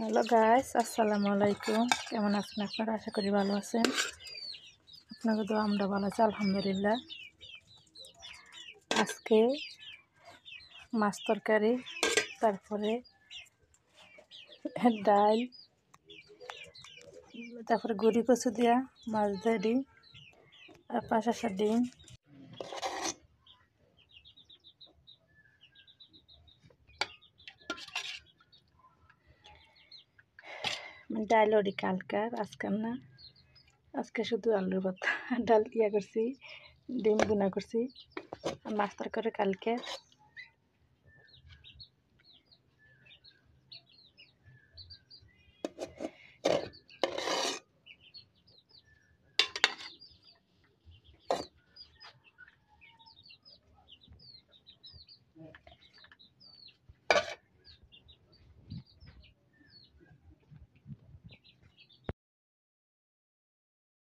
Hello guys, আসসালামু আলাইকুম। কেমন আছেন আপনারা? আশা করি ভালো আছেন। আপনাকে তো আমরা ভালো আছি আলহামদুলিল্লাহ। আজকে মাছ তরকারি, তারপরে ডাল, তারপরে গড়ি কচু দিয়া মাছ দিয়ে ডিম আর পাঁচশা ডিম। ডাল ওডি কালকার, আজকাল না, আজকে শুধু আলুর ভর্তা ডাল করছি, ডিম বুনা করছি। আর মাছ তরকারি কালকে